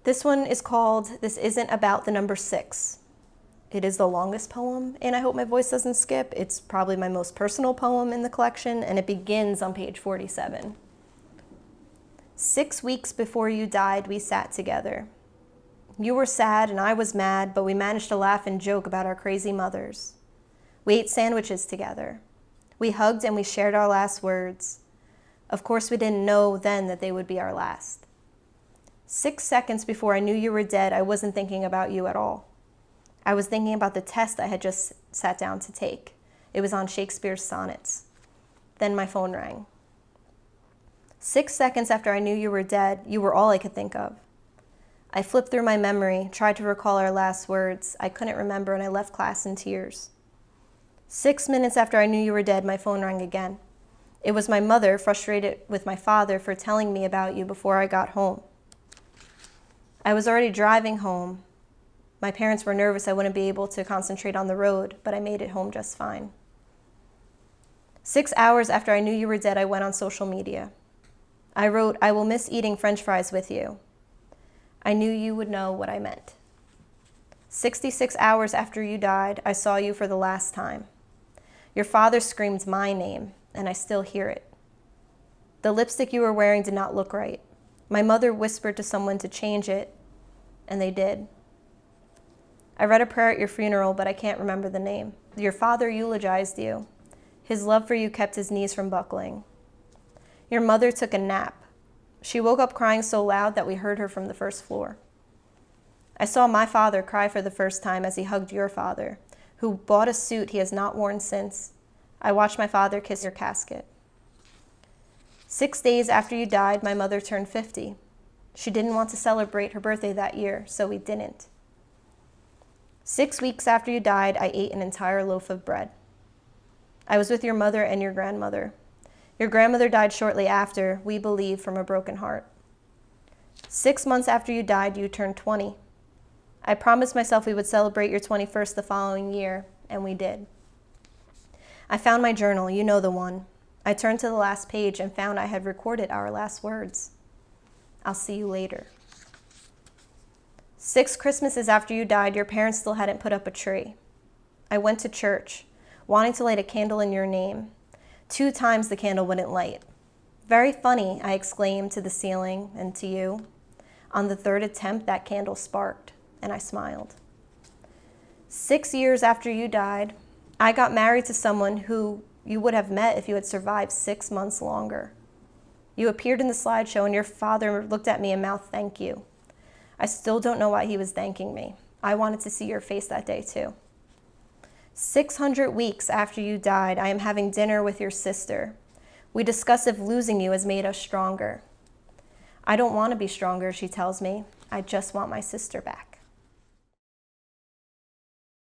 This one is called This Isn't About the Number 6. It is the longest poem, and I hope my voice doesn't skip. It's probably my most personal poem in the collection, and it begins on page 47. 6 weeks before you died, we sat together. You were sad and I was mad, but we managed to laugh and joke about our crazy mothers. We ate sandwiches together. We hugged and we shared our last words. Of course, we didn't know then that they would be our last. 6 seconds before I knew you were dead, I wasn't thinking about you at all. I was thinking about the test I had just sat down to take. It was on Shakespeare's sonnets. Then my phone rang. 6 seconds after I knew you were dead, you were all I could think of. I flipped through my memory, tried to recall our last words. I couldn't remember, and I left class in tears. 6 minutes after I knew you were dead, my phone rang again. It was my mother, frustrated with my father for telling me about you before I got home. I was already driving home. My parents were nervous I wouldn't be able to concentrate on the road, but I made it home just fine. 6 hours after I knew you were dead, I went on social media. I wrote, I will miss eating French fries with you. I knew you would know what I meant. 66 hours after you died, I saw you for the last time. Your father screamed my name, and I still hear it. The lipstick you were wearing did not look right. My mother whispered to someone to change it, and they did. I read a prayer at your funeral, but I can't remember the name. Your father eulogized you. His love for you kept his knees from buckling. Your mother took a nap. She woke up crying so loud that we heard her from the first floor. I saw my father cry for the first time as he hugged your father, who bought a suit he has not worn since. I watched my father kiss your casket. 6 days after you died, my mother turned 50. She didn't want to celebrate her birthday that year, so we didn't. 6 weeks after you died, I ate an entire loaf of bread. I was with your mother and your grandmother. Your grandmother died shortly after, we believe, from a broken heart. 6 months after you died, you turned 20. I promised myself we would celebrate your 21st the following year, and we did. I found my journal, you know the one. I turned to the last page and found I had recorded our last words. I'll see you later. 6 Christmases after you died, your parents still hadn't put up a tree. I went to church, wanting to light a candle in your name. 2 times the candle wouldn't light. Very funny, I exclaimed to the ceiling and to you. On the 3rd attempt, that candle sparked, and I smiled. 6 years after you died, I got married to someone who you would have met if you had survived 6 months longer. You appeared in the slideshow, and your father looked at me and mouthed thank you. I still don't know why he was thanking me. I wanted to see your face that day, too. 600 weeks after you died, I am having dinner with your sister. We discuss if losing you has made us stronger. I don't want to be stronger, she tells me. I just want my sister back.